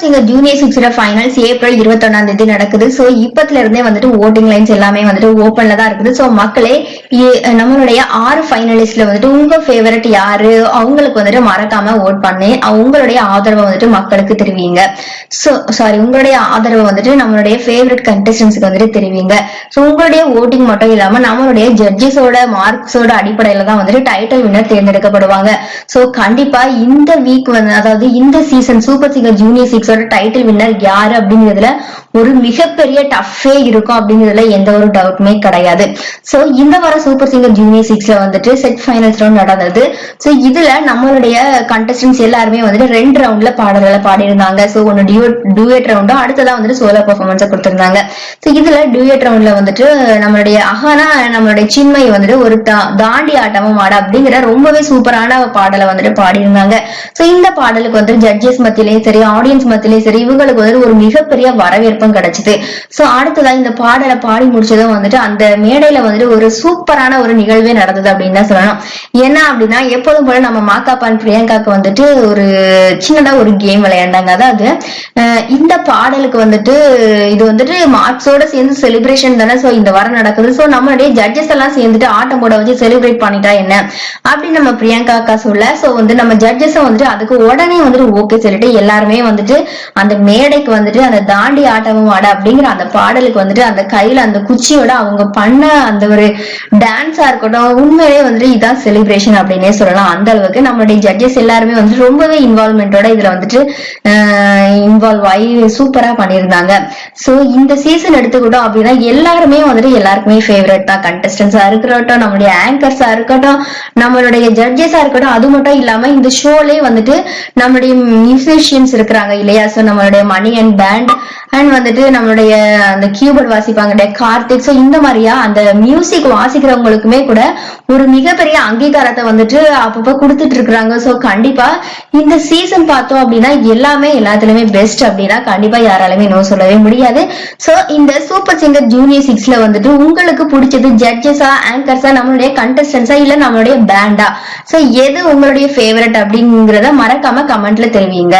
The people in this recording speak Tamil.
சிங்கர் ஜூனியர் 6 ஃபைனல்ஸ் ஏப்ரல் 21 நடக்குது. சோ இப்பத்துல இருந்தே வந்துட்டு ஓட்டிங் லைன்ஸ் எல்லாமே வந்துட்டு ஓபன்ல தான் இருக்குது. சோ மக்களே, நம்மளுடைய 6 ஃபைனலிஸ்ட்ல வந்துட்டு உங்க ஃபேவரட் யாரு, அவங்களுக்கு வந்துட்டு மறக்காம ஓட் பண்ணி உங்களுடைய ஆதரவை வந்துட்டு மக்களுக்கு தெரிவிங்க. உங்களுடைய ஆதரவை வந்துட்டு நம்மளுடைய ஃபேவரட் கண்டஸ்டன்ஸ்க்கு வந்துட்டு தெரிவிங்க. சோ உங்களுடைய ஓட்டிங் மட்டும் இல்லாம நம்மளுடைய ஜட்ஜஸோட மார்க்ஸோட அடிப்படையில தான் வந்துட்டு டைட்டில் வின்னர் தேர்ந்தெடுக்கப்படுவாங்க. சோ கண்டிப்பா இந்த வீக் வந்து, அதாவது இந்த season super singer junior 6 title winner யாரு அப்படிங்கிறதுல ஒரு மிகப்பெரிய டஃபே இருக்கும் அப்படிங்கிறதுல எந்த ஒரு டவுட்டுமே கிடையாது. சோ இந்த வார சூப்பர் சிங்கர் ஜூனியர் 6 வந்துட்டு செட் ஃபைனல்ஸ் ரவுண்ட் நடந்தது. சோ இதுல நம்மளுடைய கண்டஸ்டன்ஸ் எல்லாருமே வந்துட்டு 2 ரவுண்ட்ல பாடல்களை பாடியிருந்தாங்க. சோ ஒன்னு டூயட் ரவுண்டும், அடுத்ததான் வந்துட்டு சோலோ பெர்ஃபார்மன்ஸ் கொடுத்திருந்தாங்க. சோ இதுல டூயட் ரவுண்ட்ல வந்துட்டு நம்மளுடைய அஹானா நம்மளுடைய சின்மை வந்துட்டு ஒரு தாண்டி ஆட்டமும் ஆட அப்படிங்கிற ரொம்பவே சூப்பரான பாடலை வந்துட்டு பாடியிருந்தாங்க. சோ இந்த பாடலுக்கு வந்து ஜட்ஜஸ் மத்தியிலேயும் சரி, ஆடியன்ஸ் மத்தியிலேயும் சரி, இவங்களுக்கு வந்து ஒரு மிகப்பெரிய வரவேற்பும் கிடைச்சது. சோ அடுத்ததான் இந்த பாடலை பாடி முடிச்சதும் வந்துட்டு அந்த மேடையில வந்துட்டு ஒரு சூப்பரான ஒரு நிகழ்வே நடந்தது அப்படின்னு தான் சொல்லணும். என்ன அப்படின்னா, எப்போதும் போல நம்ம மாக்காப்பான் பிரியங்காக்கு வந்துட்டு ஒரு சின்னதா ஒரு கேம் விளையாண்டாங்க. அதாவது இந்த பாடலுக்கு வந்துட்டு இது வந்துட்டு மார்க்ஸோட சேர்ந்து செலிப்ரேஷன் தானே. சோ இந்த வாரம் நடக்குது. சோ நம்மளுடைய ஜட்ஜஸ் எல்லாம் சேர்ந்துட்டு ஆட்டம் போட வச்சு செலிப்ரேட் பண்ணிட்டா என்ன அப்படின்னு நம்ம பிரியங்கா அக்கா சொல்ல, சோ வந்து நம்ம ஜட்ஜஸ் வந்துட்டு அதுக்கு உடனே வந்துட்டு ஓகே சொல்லிட்டு எல்லாருமே வந்துட்டு அந்த மேடைக்கு வந்துட்டு அந்த தாண்டி ஆட்டமும் ஆட அப்படிங்கிற அந்த பாடலுக்கு வந்துட்டு அந்த கையில அந்த குச்சியோட அவங்க பண்ண அந்த ஒரு டான்ஸா இருக்கட்டும், உண்மையிலேயே வந்துட்டு இதான் செலிப்ரேஷன் அப்படின்னே சொல்லலாம். அந்த அளவுக்கு நம்மளுடைய ஜட்ஜஸ் எல்லாருமே வந்துட்டு ரொம்பவே இன்வால்வ்மெண்டோட இதுல வந்துட்டு இன்வால்வ் ஆகி சூப்பரா பண்ணியிருந்தாங்க. சோ இந்த சீசன் எடுத்துக்கிட்டோம் அப்படின்னா எல்லாருமே வந்துட்டு எல்லாருக்குமே ஃபேவரட் தான். கண்டஸ்டன்ஸா இருக்கட்டும், நம்மளுடைய ஆங்கர்ஸா இருக்கட்டும், நம்மளுடைய ஜட்ஜஸா இருக்கட்டும். அது மட்டும் இல்லாம இந்த ஷோலே வந்துட்டு நம்மளுடைய மியூசிஷியன்ஸ் இருக்கிறாங்க இல்லையா. சோ நம்மளுடைய மணி அண்ட் பேண்ட் அண்ட் வந்துட்டு நம்மளுடைய அந்த கீபோர்ட் வாசிப்பாங்க கார்த்திக். சோ இந்த மாதிரியா அந்த மியூசிக் வாசிக்கிறவங்களுக்குமே கூட ஒரு மிகப்பெரிய அங்கீகாரத்தை வந்துட்டு அப்பப்ப கொடுத்துட்டு இருக்கிறாங்க. சோ கண்டிப்பா இந்த சீசன் பார்த்தோம் அப்படின்னா எல்லாமே எல்லாத்துலயுமே பெஸ்ட் அப்படின்னா கண்டிப்பா யாராலுமே நோ சொல்லவே முடியாது. சோ இந்த சூப்பர் சிங்கர் ஜூனியர் 6ல வந்துட்டு உங்களுக்கு பிடிச்சது ஜட்ஜஸா, ஆங்கர்ஸா, நம்மளுடைய கண்டஸ்டன்ஸா, இல்ல நம்மளுடைய பேண்டா, சோ எது உங்களுடைய ஃபேவரட் அப்படிங்கறத மறக்காம கமெண்ட்ல தெரிவிங்க.